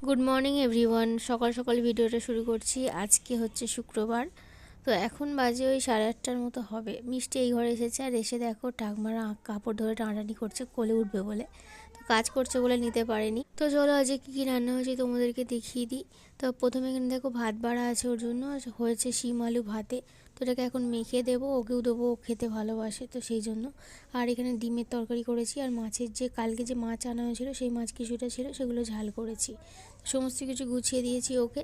Good morning everyone. সকাল সকাল ভিডিওটা শুরু করছি। আজকে হচ্ছে শুক্রবার। তো এখন বাজে ওই 8:30টার মতো হবে। মিষ্টি এই ঘরে এসেছে, আর এসে দেখো ঠাকমারা কাপড় ধরে টানাটানি করছে কোলে উঠবে বলে। তো কাজ করছে বলে নিতে পারেনি। তো চলো আজকে কী কী রান্না হয়েছে তোমাদেরকে দেখিয়ে দিই। তো প্রথমে এখানে দেখো ভাত বাড়া আছে, ওর জন্য হয়েছে শিম আলু ভাতে। তো এটাকে এখন মেখে দেবো, ওকেও দেবো, ও খেতে ভালোবাসে তো সেই জন্য। আর এখানে ডিমের তরকারি করেছি, আর মাছের যে কালকে যে মাছ আনা হয়েছিল সেই মাছ কিছুটা ছিল, সেগুলো ঝাল করেছি। সমস্ত কিছু গুছিয়ে দিয়েছি ওকে।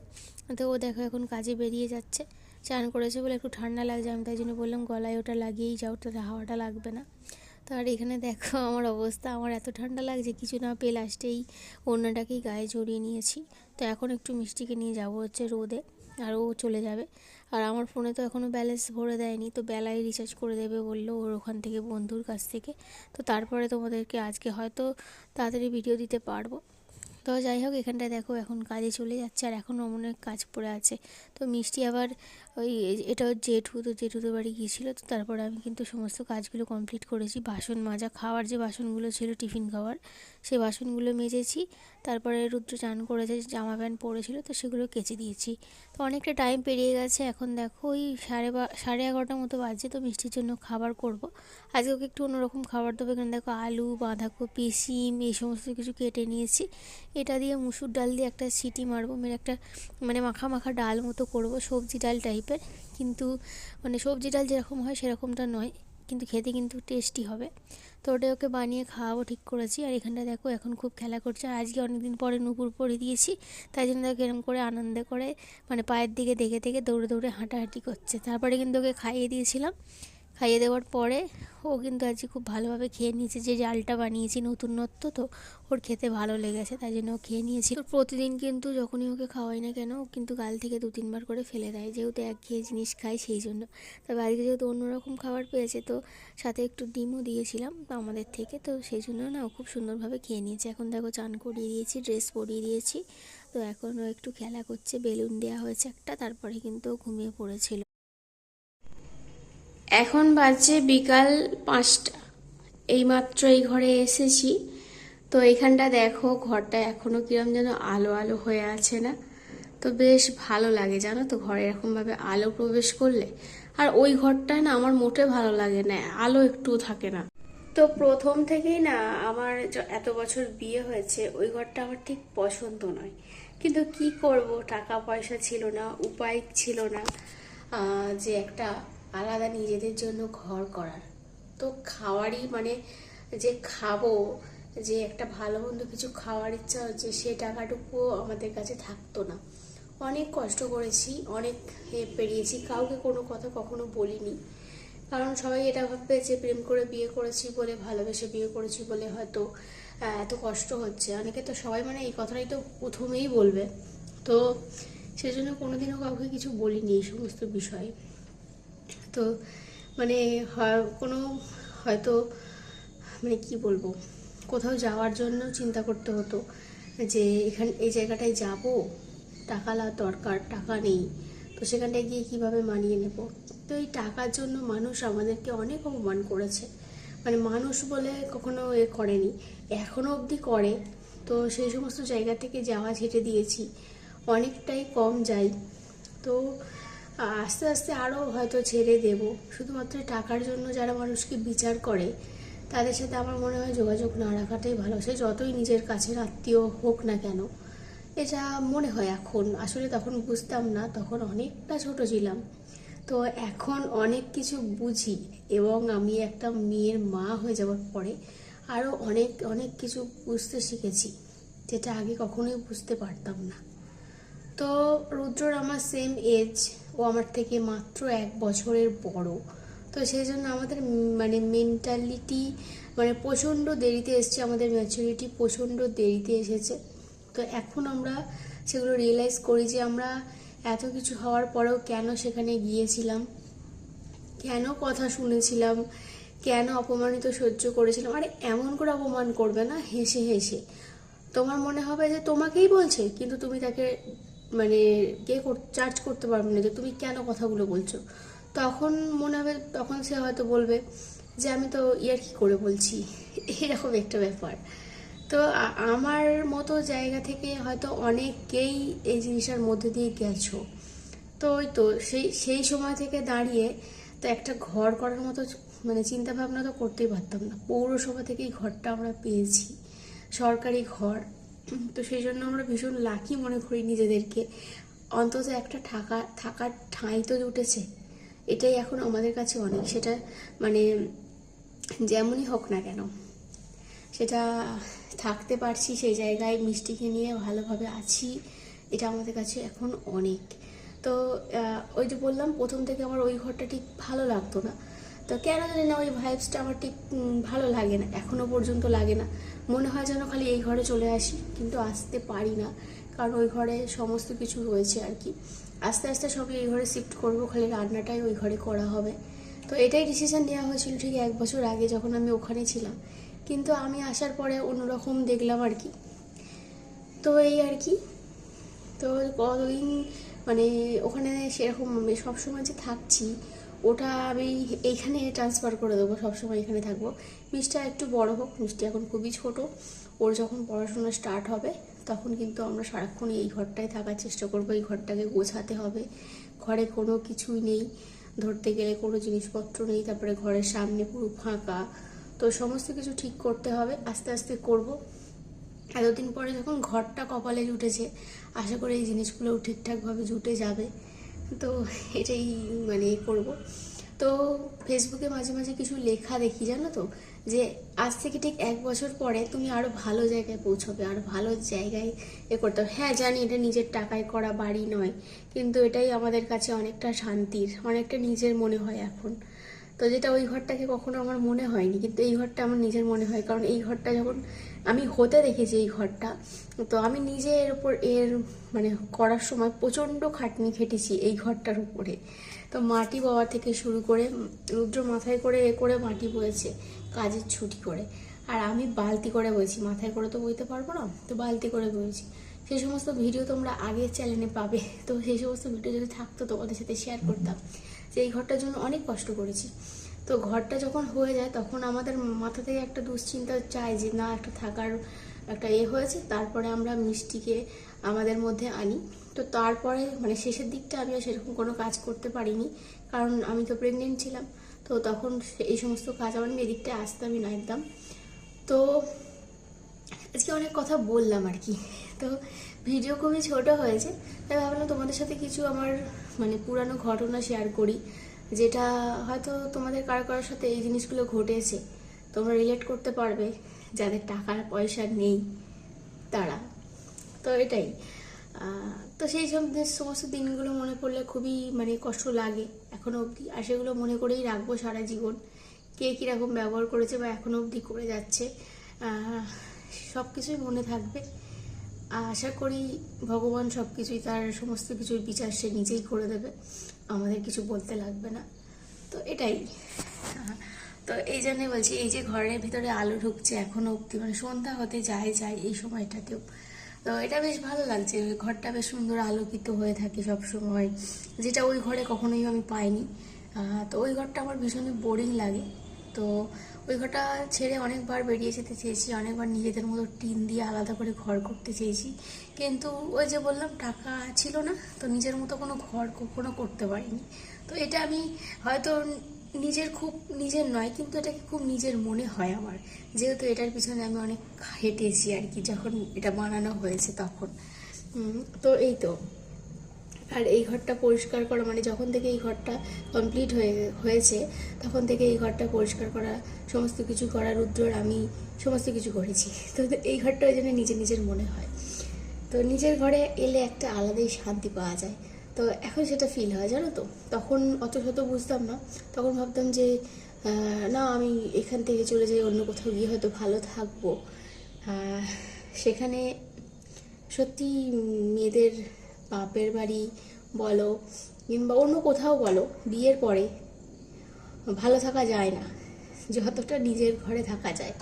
তো ও দেখো এখন কাজে বেরিয়ে যাচ্ছে। চান করেছে বলে একটু ঠান্ডা লাগছে, আমি তাই জন্য বললাম গলায় ওটা লাগিয়েই যাও, তাহলে হাওয়াটা লাগবে না। তো আর এখানে দেখো আমার অবস্থা, আমার এত ঠান্ডা লাগছে কিছু না পেয়ে লাস্টেই ওড়নাটাকেই গায়ে জড়িয়ে নিয়েছি। তো এখন একটু মিষ্টিকে নিয়ে যাবো হচ্ছে রোদে, আর ও চলে যাবে। আর আমার ফোনে তো এখনও ব্যালেন্স ভরে দেয়নি, তো বেলায় রিচার্জ করে দেবে বললো ওর ওখান থেকে, বন্ধুর কাছ থেকে। তো তারপরে তোমাদেরকে আজকে হয়তো তাড়াতাড়ি ভিডিও দিতে পারবো। তো যাই হোক, এখানটায় দেখো এখন কাজে চলে যাচ্ছে, আর এখনও অনেক কাজ পড়ে আছে। তো মিষ্টি আবার ওই এটা ওর জেঠু, তো জেঠুদের বাড়ি গিয়েছিলো। তো তারপরে আমি কিন্তু সমস্ত কাজগুলো কমপ্লিট করেছি। বাসন মাজা, খাওয়ার যে বাসনগুলো ছিল টিফিন খাওয়ার, সেই বাসনগুলো মেজেছি। তারপরে রুদ্র চান করেছে, জামা প্যান্ট পরেছিল, তো সেগুলো কেচে দিয়েছি। তো অনেকটা টাইম পেরিয়ে গেছে, এখন দেখো ওই 11:30 মতো বাজছে। তো মিষ্টির জন্য খাবার করব। আজকে ওকে একটু অন্যরকম খাবার দেবো। এখানে দেখো আলু, বাঁধাকপি, শিম এই সমস্ত কিছু কেটে নিয়েছি। এটা দিয়ে মুসুর ডাল দিয়ে একটা সিটি মারবো, মেরে একটা মানে মাখা মাখা ডাল মতো করব, সবজি ডাল টাইপের। কিন্তু মানে সবজি ডাল যেরকম হয় সেরকমটা নয়, কিন্তু খেতে কিন্তু টেস্টি হবে। তো ওটা ওকে বানিয়ে খাওয়াবো ঠিক করেছি। আর এখানটা দেখো এখন খুব খেলা করছে, আর আজকে অনেকদিন পরে নুপুর পরিয়ে দিয়েছি, তাই জন্য দেখো এরকম করে আনন্দে করে মানে পায়ের দিকে দেখে দেখে দৌড়ে দৌড়ে হাঁটাহাঁটি করছে। তারপরে কিন্তু ওকে খাইয়ে দিয়েছিলাম। খাইয়ে দেওয়ার পরে ও কিন্তু আজকে খুব ভালোভাবে খেয়ে নিয়েছে। যে ডালটা বানিয়েছি নতুনত্ব, তো ওর খেতে ভালো লেগেছে, তাই জন্য ও খেয়ে নিয়েছিল। প্রতিদিন কিন্তু যখনই ওকে খাওয়াই না কেন, ও কিন্তু গাল থেকে 2-3 বার করে ফেলে দেয়, যেহেতু একঘেয়ে জিনিস খায় সেই জন্য। তবে আজকে যেহেতু অন্যরকম খাবার পেয়েছে, তো সাথে একটু ডিমও দিয়েছিলাম আমাদের থেকে, তো সেই জন্য না ও খুব সুন্দরভাবে খেয়ে নিয়েছে। এখন দেখো চান করিয়ে দিয়েছি, ড্রেস পরিয়ে দিয়েছি। তো এখন ও একটু খেলা করছে, বেলুন দেওয়া হয়েছে একটা, তারপরে কিন্তু ও ঘুমিয়ে পড়েছিল। এখন বাজে বিকাল 5টা। এইমাত্র এই ঘরে এসেছি। তো এইখানটা দেখো ঘরটা এখনো কিরম যেন আলো আলো হয়ে আছে না? তো বেশ ভালো লাগে জানো তো, ঘরে এরকমভাবে আলো প্রবেশ করলে। আর ওই ঘরটায় না আমার মোটে ভালো লাগে না, আলো একটু থাকে না। তো প্রথম থেকেই না আমার এত বছর বিয়ে হয়েছে, ওই ঘরটা আমার ঠিক পছন্দ নয়। কিন্তু কি করব, টাকা পয়সা ছিল না, উপায় ছিল না যে একটা আলাদা নিজেদের জন্য ঘর করার। তো খাওয়ারই মানে যে খাবো, যে একটা ভালো মন্দ কিছু খাওয়ার ইচ্ছা হচ্ছে, সে টাকাটুকুও আমাদের কাছে থাকতো না। অনেক কষ্ট করেছি, অনেক পেরিয়েছি, কাউকে কোনো কথা কখনো বলিনি। কারণ সবাই এটা ভাববে যে প্রেম করে বিয়ে করেছি বলে, ভালোবেসে বিয়ে করেছি বলে হয়তো এত কষ্ট হচ্ছে। অনেকে তো সবাই মানে এই কথাটাই তো প্রথমেই বলবে। তো সেজন্য কোনোদিনও কাউকে কিছু বলিনি এই সমস্ত বিষয়ে। তো মানে কোনো হয়তো মানে কি বলবো, কোথাও যাওয়ার জন্য চিন্তা করতে হতো যে এই জায়গাটায় যাব, টাকা দরকার, টাকা নেই, তো সেখানটায় গিয়ে কিভাবে মানিয়ে নেব। তো এই টাকার জন্য মানুষ আমাদেরকে অনেক অপমান করেছে, মানে মানুষ বলে কখনো করেনি, এখনো অবধি করে। তো সেই সমস্ত জায়গা থেকে যাওয়া ছেড়ে দিয়েছি, অনেকটাই কম যাই। তো আস্তে আস্তে আরও হয়তো ছেড়ে দেব। শুধুমাত্র টাকার জন্য যারা মানুষকে বিচার করে, তাদের সাথে আমার মনে হয় যোগাযোগ না রাখাটাই ভালো, সে যতই নিজের কাছের আত্মীয় হোক না কেন। এটা মনে হয় এখন, আসলে তখন বুঝতাম না, তখন অনেকটা ছোট ছিলাম। তো এখন অনেক কিছু বুঝি, এবং আমি একটা মেয়ের মা হয়ে যাওয়ার পরে আরও অনেক অনেক কিছু বুঝতে শিখেছি, যেটা আগে কখনোই বুঝতে পারতাম না। তো রুদ্রর আমার সেম এজ, ও আমার থেকে মাত্র 1 বছরের বড়। তো সেই জন্য আমাদের মানে মেন্টালিটি মানে প্রচণ্ড দেরিতে এসছে, আমাদের ম্যাচুরিটি প্রচণ্ড দেরিতে এসেছে। তো এখন আমরা সেগুলো রিয়েলাইজ করি যে আমরা এত কিছু হওয়ার পরেও কেন সেখানে গিয়েছিলাম, কেন কথা শুনেছিলাম, কেন অপমানিত সহ্য করেছিলাম। আরে এমন করে অপমান করবে না হেসে হেসে, তোমার মনে হবে যে তোমাকেই বলছে, কিন্তু তুমি তাকে মানে চার্জ করতে পারবে না যে তুমি কেন কথাগুলো বলছো। তখন মনে হবে, তখন সে হয়তো বলবে যে আমি তো ইয়ার্কি করে বলছি, এরকম একটা ব্যাপার। তো আমার মতো জায়গা থেকে হয়তো অনেকেই এই জিনিসটার মধ্যে দিয়ে গেছো। তো ওই তো সেই সেই সময় থেকে দাঁড়িয়ে তো একটা ঘর করার মতো মানে চিন্তা ভাবনা তো করতেই পারতাম না। পৌরসভা থেকে এই ঘরটা আমরা পেয়েছি, সরকারি ঘর। তো সেই জন্য আমরা ভীষণ লাকি মনে করি নিজেদেরকে। অন্তত একটা থাকার ঠাঁই তো জুটেছে, এটাই এখন আমাদের কাছে অনেক। সেটা মানে যেমনই হোক না কেন, সেটা থাকতে পারছি সেই জায়গায়, মিষ্টিকে নিয়ে ভালোভাবে আছি, এটা আমাদের কাছে এখন অনেক। তো ওই যে বললাম প্রথম থেকে আমার ওই ঘরটা ঠিক ভালো লাগতো না। তো কেন জানি না ওই ভাইবসটা আমার ঠিক ভালো লাগে না, এখনও পর্যন্ত লাগে না। মনে হয় যেন খালি এই ঘরে চলে আসি, কিন্তু আসতে পারি না, কারণ ওই ঘরে সমস্ত কিছু রয়েছে আর কি। আস্তে আস্তে সবই এই ঘরে শিফট করবো, খালি রান্নাটাই ওই ঘরে করা হবে। তো এটাই ডিসিশন নেওয়া হয়েছিল ঠিক 1 বছর আগে, যখন আমি ওখানে ছিলাম। কিন্তু আমি আসার পরে অন্যরকম দেখলাম আর কি। তো এই আর কি। তো কতদিন মানে ওখানে সেরকম সবসময় যে থাকছি, ওটা আমি এইখানে ট্রান্সফার করে দেবো, সবসময় এখানে থাকবো। মিষ্টিটা একটু বড় হোক, মিষ্টি এখন খুবই ছোট। ওর যখন পড়াশোনা স্টার্ট হবে তখন কিন্তু আমরা সারাক্ষণ এই ঘরটায় থাকার চেষ্টা করবো। এই ঘরটাকে গোছাতে হবে, ঘরে কোনো কিছুই নেই, ধরতে গেলে কোনো জিনিসপত্র নেই। তারপরে ঘরের সামনে পুরো ফাঁকা, তো সমস্ত কিছু ঠিক করতে হবে, আস্তে আস্তে করব। এতদিন পরে যখন ঘরটা কপালে জুটেছে, আশা করি এই জিনিসগুলোও ঠিকঠাকভাবে জুটে যাবে। তো এটাই মানে করব। তো ফেসবুকে মাঝে মাঝে কিছু লেখা দেখি জানো তো, যে আজ থেকে ঠিক 1 বছর পরে তুমি আরও ভালো জায়গায় পৌঁছবে, আরও ভালো জায়গায় করতে হবে। হ্যাঁ জানি এটা নিজের টাকায় করা বাড়ি নয়, কিন্তু এটাই আমাদের কাছে অনেকটা শান্তির, অনেকটা নিজের মনে হয় এখন। তো যেটা ওই ঘরটাকে কখনো আমার মনে হয়নি, কিন্তু এই ঘরটা আমার নিজের মনে হয়। কারণ এই ঘরটা যখন আমি হতে দেখেছি এই ঘরটা, তো আমি নিজে এর উপর মানে করার সময় প্রচণ্ড খাটনি খেটেছি এই ঘরটার উপরে। তো মাটি বওয়া থেকে শুরু করে, রুদ্র মাথায় করে করে মাটি বয়েছে কাজের ছুটি করে, আর আমি বালতি করে বইছি, মাথায় করে তো বইতে পারবো না, তো বালতি করে বইছি। সেই সমস্ত ভিডিও তোমরা আগের চ্যানেলে পাবে। তো সেই সমস্ত ভিডিও যদি থাকতো তোমাদের সাথে শেয়ার করতাম যে এই ঘরটার জন্য অনেক কষ্ট করেছি। তো ঘরটা যখন হয়ে যায় তখন আমাদের মাথা থেকে একটা দুশ্চিন্তা চাই যে না, একটা থাকার একটা হয়েছে, তারপরে আমরা মিষ্টিকে আমাদের মধ্যে আনি। তো তারপরে মানে শেষের দিকটা আমি আর সেরকম কোনো কাজ করতে পারিনি, কারণ আমি তো প্রেগনেন্ট ছিলাম। তো তখন এই সমস্ত কাজ আমার এদিকটায় আসতামই না একদম। তো আজকে অনেক কথা বললাম আর কি। তো ভিডিও খুবই ছোট হয়েছে, তাই ভাবলাম তোমাদের সাথে কিছু আমার মানে পুরানো ঘটনা শেয়ার করি, যেটা হয়তো তোমাদের কারো কারোর সাথে এই জিনিসগুলো ঘটেছে, তোমরা রিলেট করতে পারবে, যাদের টাকা পয়সা নেই তারা। তো এটাই। তো সেই সমস্ত দিনগুলো মনে পড়লে খুবই মানে কষ্ট লাগে এখনো অবধি, আর সেগুলো মনে করেই রাখবো সারা জীবন। কে কীরকম ব্যবহার করেছে বা এখনো অবধি করে যাচ্ছে, সব কিছুই মনে থাকবে। আশা করি ভগবান সব কিছুই, তার সমস্ত কিছুর বিচার সে নিজেই করে দেবে, আমাদের কিছু বলতে লাগবে না। তো এটাই। তো এই জন্যে বলছি, এই যে ঘরের ভিতরে আলো ঢুকছে এখনো অবধি, মানে সন্ধ্যা হতে যায় এই সময়টাতেও, তো এটা বেশ ভালো লাগছে। ঘরটা বেশ সুন্দর আলোকিত হয়ে থাকে সব সময়, যেটা ওই ঘরে কখনোই আমি পাইনি। তো ওই ঘরটা আমার ভীষণই বোরিং লাগে। তো ওই ঘরটা ছেড়ে অনেকবার বেরিয়ে যেতে চেয়েছি, অনেকবার নিজেদের মতো টিন দিয়ে আলাদা করে ঘর করতে চেয়েছি, কিন্তু ওই যে বললাম টাকা ছিল না, তো নিজের মতো কোনো ঘর কখনো করতে পারিনি। তো এটা আমি হয়তো খুব নিজের নয়, কিন্তু এটাকে খুব নিজের মনে হয় আমার, যেহেতু এটার পিছনে আমি অনেক হেঁটেছি আর কি, যখন এটা বানানো হয়েছে তখন। তো এই তো। আর এই ঘরটা পরিষ্কার করা মানে যখন থেকে এই ঘরটা কমপ্লিট হয়েছে তখন থেকে এই ঘরটা পরিষ্কার করা, সমস্ত কিছু করা রুদ্রর আমি সমস্ত কিছু করেছি। তো এই ঘরটা ওই জন্য নিজের নিজের মনে হয়। তো নিজের ঘরে এলে একটা আলাদাই শান্তি পাওয়া যায়। তো এখন সেটা ফিল হয় জানো তো। তখন অত শত বুঝতাম না, তখন ভাবতাম যে না, আমি এখান থেকে চলে যাই, অন্য কোথাও গিয়ে হয়তো ভালো থাকবো। সেখানে সত্যি মেয়েদের বাপের বাড়ি বলো কিংবা অন্য কোথাও বলো, বিয়ের পরে ভালো থাকা যায় না যতটা নিজের ঘরে থাকা যায়।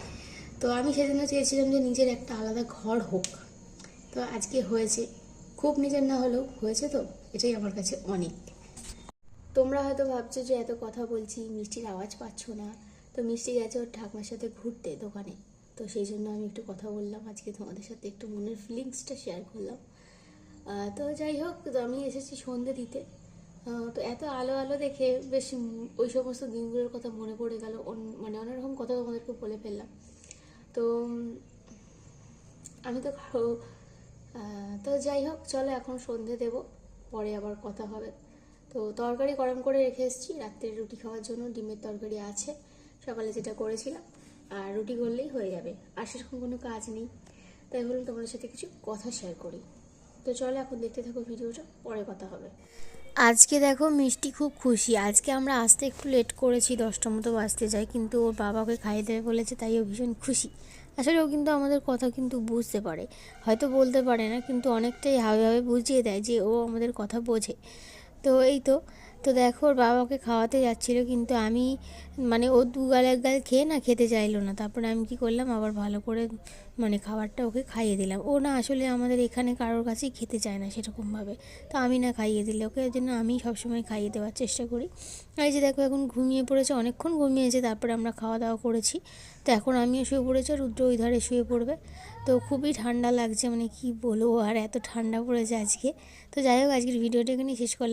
তো আমি সেজন্য চেয়েছিলাম যে নিজের একটা আলাদা ঘর হোক। তো আজকে হয়েছে, খুব নিজের না হলেও হয়েছে, তো এটাই আমার কাছে অনেক। তোমরা হয়তো ভাবছো যে এত কথা বলছি, মিষ্টির আওয়াজ পাচ্ছ না। তো মিষ্টি গেছে ওর ঠাকুমার সাথে ঘুরতে দোকানে। তো সেই জন্য আমি একটু কথা বললাম আজকে তোমাদের সাথে, একটু মনের ফিলিংসটা শেয়ার করলাম। তো যাই হোক, তো আমি এসেছি সন্ধে দিতে। তো এত আলো আলো দেখে বেশ ওই সমস্ত দিনগুলোর কথা মনে পড়ে গেল, মানে অন্যরকম কথা তোমাদেরকে বলে ফেললাম। তো আমি তো তো যাই হোক, চলো এখন সন্ধে দেব, পরে আবার কথা হবে। তো তরকারি গরম করে রেখে এসেছি রাত্রে রুটি খাওয়ার জন্য, ডিমের তরকারি আছে সকালে যেটা করেছিলাম, আর রুটি করলেই হয়ে যাবে, আর সেরকম কোনো কাজ নেই। তাই বলুন তোমাদের সাথে কিছু কথা শেয়ার করি। তো চলো এখন দেখতে থাকো ভিডিওটা, পরে কথা হবে। আজকে দেখো মিষ্টি খুব খুশি। আজকে আমরা আসতে একটু লেট করেছি, 10টা মতো বাজতে যাই, কিন্তু ওর বাবাকে খাইয়ে দেবে বলেছে, তাই ও ভীষণ খুশি। আসলে ও কিন্তু আমাদের কথা কিন্তু বুঝতে পারে, হয়তো বলতে পারে না, কিন্তু অনেকটাই হাবে হাবে বুঝিয়ে দেয় যে ও আমাদের কথা বোঝে। তো এই তো তো দেখো ওর বাবাকে খাওয়াতে যাচ্ছিলো, কিন্তু আমি মানে ও দু গাল এক গাল খেয়ে না খেতে চাইলো না। তারপরে আমি কি করলাম, আবার ভালো করে মানে খাবারটা ওকে খাইয়ে দিলাম। ও না আসলে আমাদের এখানে কারোর কাছেই খেতে চায় না সেরকমভাবে, তো আমি না খাইয়ে দিলে ওকে, ওই জন্য আমি সবসময় খাইয়ে দেওয়ার চেষ্টা করি। এই যে দেখো এখন ঘুমিয়ে পড়েছে, অনেকক্ষণ ঘুমিয়েছে, তারপরে আমরা খাওয়া দাওয়া করেছি। তো এখন আমিও শুয়ে পড়েছি, রুদ্র ওই ধারে শুয়ে পড়বে। তো খুবই ঠান্ডা লাগছে, মানে কি বলবো, আর এত ঠান্ডা পড়েছে আজকে। তো যাই হোক, আজকের ভিডিওটা এখানেই শেষ করলাম।